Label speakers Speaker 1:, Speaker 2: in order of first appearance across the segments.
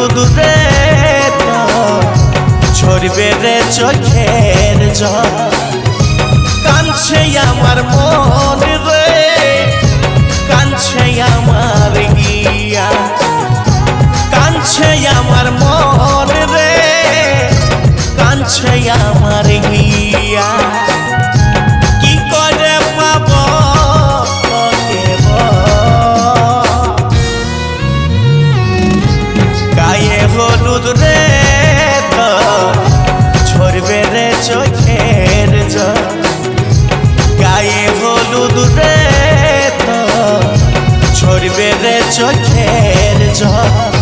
Speaker 1: হলুদ রে তো ঝরবে রে চোখের জল কাঁদছে আমার মন রে কাঁদছে আমার গিয়া কাঁদছে আমার মন রে কাঁদছে আমার গিয়া কি করে পাবো গায়ে হলুদ রে তো ঝরবে রে চোখের জল গায়ে হলুদ রে তো ঝরবে রে চোখের জল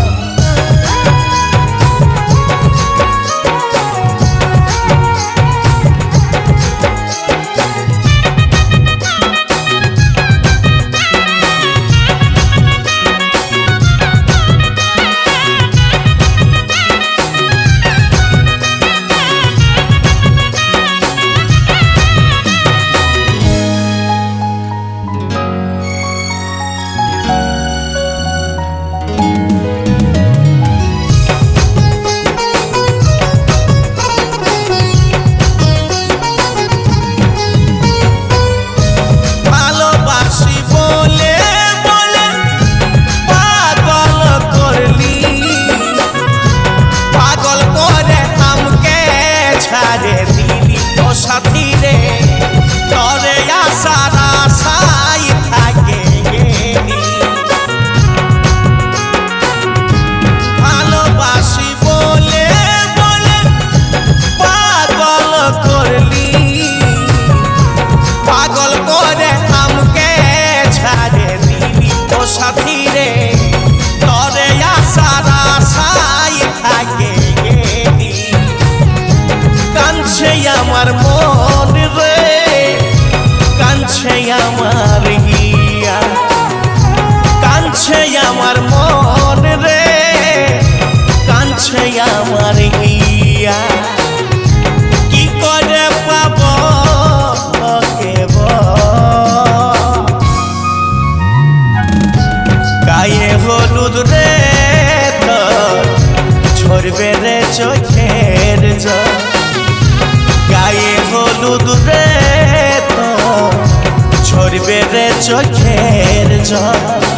Speaker 1: আমার মন রে কাঁদছে আমার গিয়া কাঁদছে আমার মন রে কাঁদছে আমার গিয়া কি করে পাবো গায়ে হলুদ রে তো ঝরবে রে চোখের জল গায়ে হলুদ রে তো ঝরবে রে চোখের জল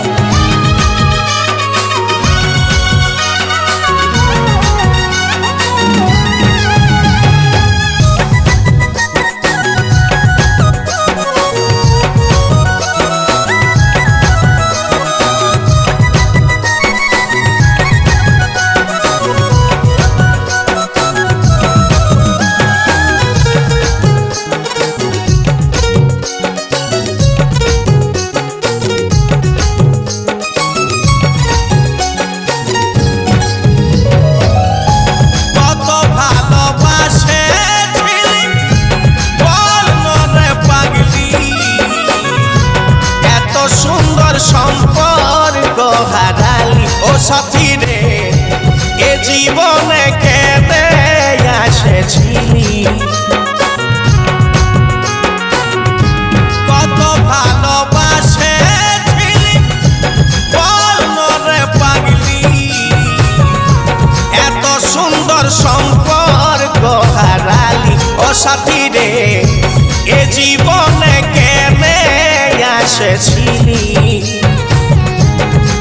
Speaker 1: সম্পর্ক হারালি ও সাথী রে এ জীবনে কেঁদে আসেছিলি কত ভালোবাসেছিলি বল মরে পাগলি এত সুন্দর সম্পর্ক হারালি ও সাথী রে এ জীবনে কেঁদে আসেছিলি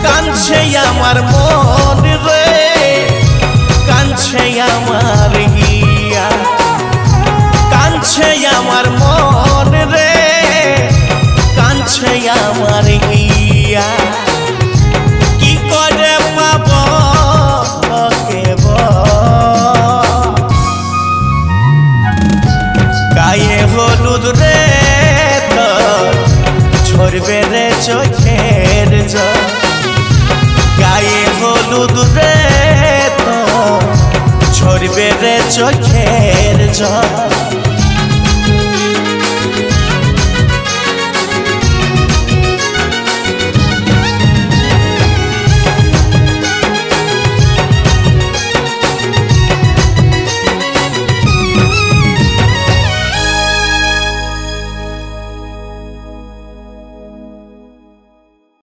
Speaker 1: কাঁদছে আমার মন রে কাঁদছে আমার গিয়া কাঁদছে আমার মন রে কাঁদছে আমার গিয়া কি করে পাবো গায়ে হলুদ রে তো ঝরবে রে চোখের জল গায়ে হলুদ রে তো ঝরবে রে চোখের জল